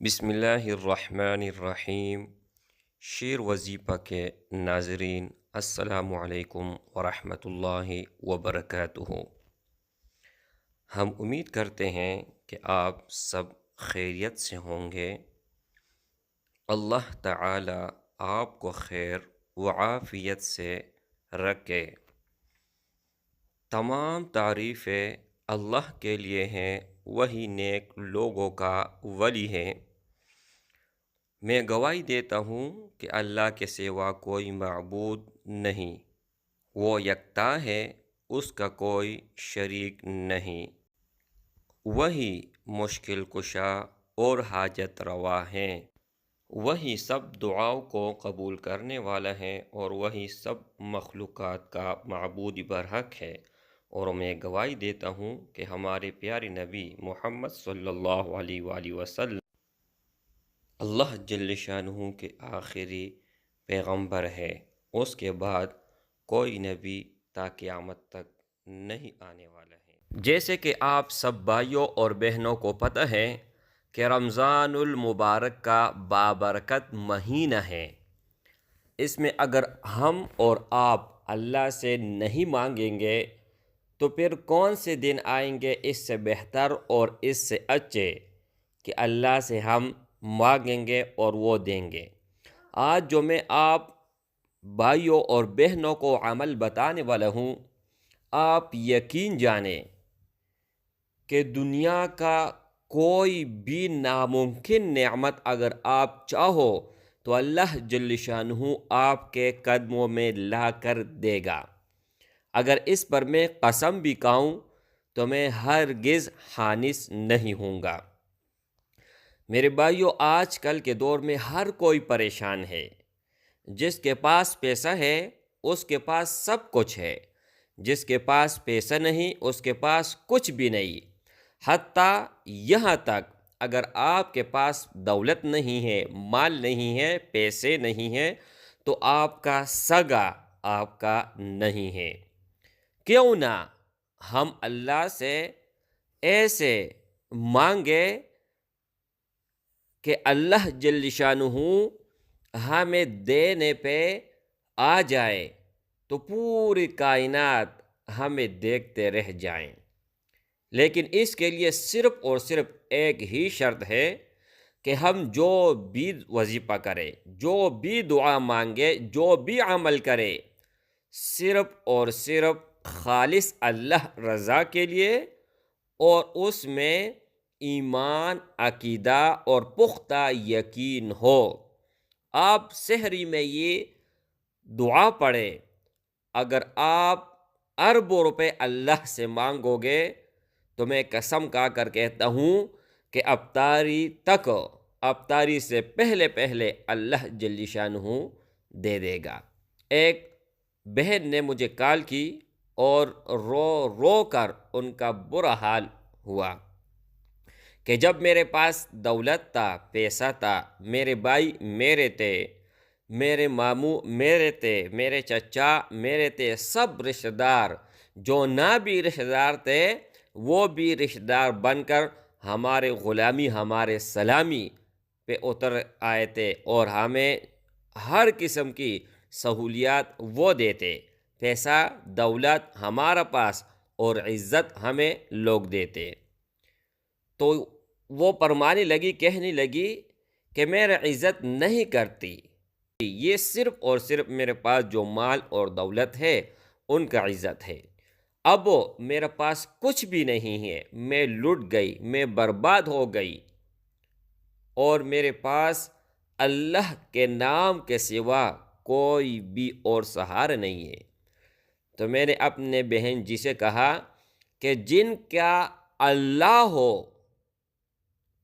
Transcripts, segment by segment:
بسم اللہ الرحمن الرحیم۔ شیر وظیفہ کے ناظرین، السلام علیکم ورحمۃ اللہ وبرکاتہ۔ ہم امید کرتے ہیں کہ آپ سب خیریت سے ہوں گے۔ اللہ تعالی آپ کو خیر و عافیت سے رکھے۔ تمام تعریفیں اللہ کے لیے ہیں، وہی نیک لوگوں کا ولی ہے۔ میں گواہی دیتا ہوں کہ اللہ کے سوا کوئی معبود نہیں، وہ یکتا ہے، اس کا کوئی شریک نہیں۔ وہی مشکل کشا اور حاجت روا ہیں، وہی سب دعاؤں کو قبول کرنے والا ہے، اور وہی سب مخلوقات کا معبود برحق ہے۔ اور میں گواہی دیتا ہوں کہ ہمارے پیارے نبی محمد صلی اللہ علیہ وآلہ وسلم اللہ جل شانہ کے آخری پیغمبر ہے۔ اس کے بعد کوئی نبی تا قیامت تک نہیں آنے والا ہے۔ جیسے کہ آپ سب بھائیوں اور بہنوں کو پتہ ہے کہ رمضان المبارک کا بابرکت مہینہ ہے۔ اس میں اگر ہم اور آپ اللہ سے نہیں مانگیں گے تو پھر کون سے دن آئیں گے اس سے بہتر اور اس سے اچھے کہ اللہ سے ہم مانگیں گے اور وہ دیں گے۔ آج جو میں آپ بھائیوں اور بہنوں کو عمل بتانے والا ہوں، آپ یقین جانیں کہ دنیا کا کوئی بھی ناممکن نعمت اگر آپ چاہو تو اللہ جل شانہ آپ کے قدموں میں لا کر دے گا۔ اگر اس پر میں قسم بھی کھاؤں تو میں ہرگز حانث نہیں ہوں گا۔ میرے بھائیوں، آج کل کے دور میں ہر کوئی پریشان ہے۔ جس کے پاس پیسہ ہے اس کے پاس سب کچھ ہے، جس کے پاس پیسہ نہیں اس کے پاس کچھ بھی نہیں۔ حتیٰ یہاں تک اگر آپ کے پاس دولت نہیں ہے، مال نہیں ہے، پیسے نہیں ہیں، تو آپ کا سگا آپ کا نہیں ہے۔ کیوں نہ ہم اللہ سے ایسے مانگے کہ اللہ جل شانہ ہمیں دینے پہ آ جائے تو پوری کائنات ہمیں دیکھتے رہ جائیں۔ لیکن اس کے لیے صرف اور صرف ایک ہی شرط ہے کہ ہم جو بھی وظیفہ کرے، جو بھی دعا مانگے، جو بھی عمل کرے، صرف اور صرف خالص اللہ رضا کے لیے، اور اس میں ایمان، عقیدہ اور پختہ یقین ہو۔ آپ سحری میں یہ دعا پڑھیں، اگر آپ اربوں روپے اللہ سے مانگو گے تو میں قسم کھا کر کہتا ہوں کہ افطاری سے پہلے اللہ جل شانہ دے دے گا۔ ایک بہن نے مجھے کال کی اور رو رو کر ان کا برا حال ہوا کہ جب میرے پاس دولت تھا، پیسہ تھا، میرے بھائی میرے تھے، میرے ماموں میرے تھے، میرے چچا میرے تھے، سب رشتہ دار جو نہ بھی رشتہ دار تھے وہ بھی رشتہ دار بن کر ہمارے غلامی، ہمارے سلامی پہ اتر آئے تھے، اور ہمیں ہر قسم کی سہولیات وہ دیتے، پیسہ دولت ہمارا پاس اور عزت ہمیں لوگ دیتے۔ تو وہ فرمانے لگی، کہنے لگی کہ میرا عزت نہیں کرتی، یہ صرف اور صرف میرے پاس جو مال اور دولت ہے ان کا عزت ہے۔ اب میرے پاس کچھ بھی نہیں ہے، میں لٹ گئی، میں برباد ہو گئی، اور میرے پاس اللہ کے نام کے سوا کوئی بھی اور سہارا نہیں ہے۔ تو میں نے اپنے بہن جی سے کہا کہ جن کا اللہ ہو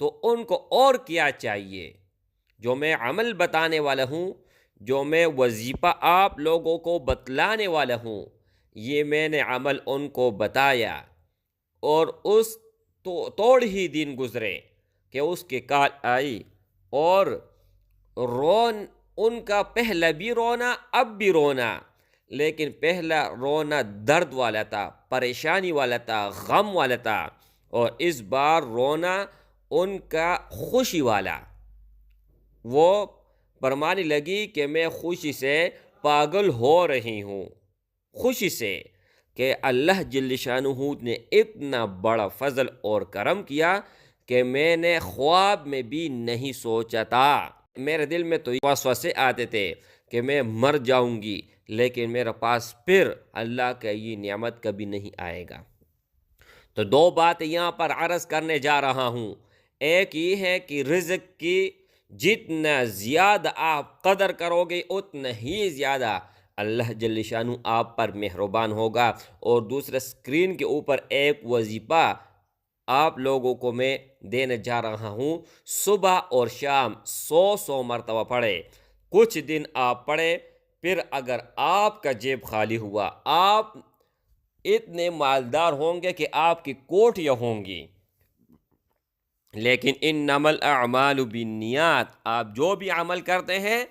تو ان کو اور کیا چاہیے؟ جو میں عمل بتانے والا ہوں، جو میں وظیفہ آپ لوگوں کو بتلانے والا ہوں، یہ میں نے عمل ان کو بتایا، اور اس توڑ ہی دن گزرے کہ اس کی کال آئی، اور ان کا پہلا بھی رونا، اب بھی رونا، لیکن پہلا رونا درد والا تھا، پریشانی والا تھا، غم والا تھا، اور اس بار رونا ان کا خوشی والا، وہ فرمانے لگی کہ میں خوشی سے پاگل ہو رہی ہوں، خوشی سے کہ اللہ جل شانہ نے اتنا بڑا فضل اور کرم کیا کہ میں نے خواب میں بھی نہیں سوچا تھا۔ میرے دل میں تو وسوسے آتے تھے کہ میں مر جاؤں گی، لیکن میرے پاس پھر اللہ کا یہ نعمت کبھی نہیں آئے گا۔ تو دو باتیں یہاں پر عرض کرنے جا رہا ہوں۔ ایک یہ ہے کہ رزق کی جتنا زیادہ آپ قدر کرو گے اتنا ہی زیادہ اللہ جل شانہ آپ پر مہربان ہوگا۔ اور دوسرے اسکرین کے اوپر ایک وظیفہ آپ لوگوں کو میں دینے جا رہا ہوں، صبح اور شام 100 مرتبہ پڑھے، کچھ دن آپ پڑھے، پھر اگر آپ کا جیب خالی ہوا، آپ اتنے مالدار ہوں گے کہ آپ کی کوٹھیاں ہوں گی، لیکن انما الاعمال بالنیات، آپ جو بھی عمل کرتے ہیں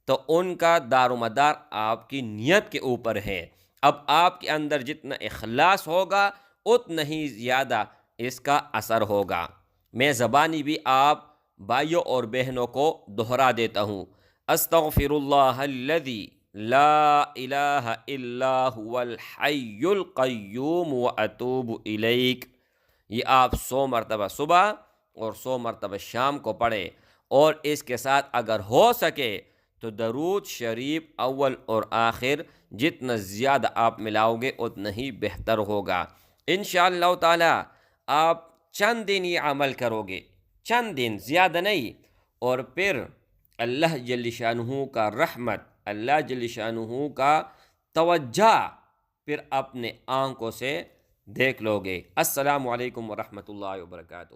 تو ان کا دار و مدار آپ کی نیت کے اوپر ہے۔ اب آپ کے اندر جتنا اخلاص ہوگا اتنا ہی زیادہ اس کا اثر ہوگا۔ میں زبانی بھی آپ بھائیوں اور بہنوں کو دہرا دیتا ہوں، استغفر اللہ الذی لا الہ الا هو الحی القیوم واتوب الیک۔ یہ آپ 100 مرتبہ صبح اور 100 مرتبہ شام کو پڑھیں، اور اس کے ساتھ اگر ہو سکے تو درود شریف اول اور آخر جتنا زیادہ آپ ملاؤ گے اتنا ہی بہتر ہوگا۔ انشاءاللہ تعالی آپ چند دن یہ عمل کرو گے، چند دن، زیادہ نہیں، اور پھر اللہ جل شانہ کا رحمت، اللہ جل شانہ کا توجہ پھر اپنے آنکھوں سے دیکھ لو گے۔ السلام علیکم ورحمۃ اللہ وبرکاتہ۔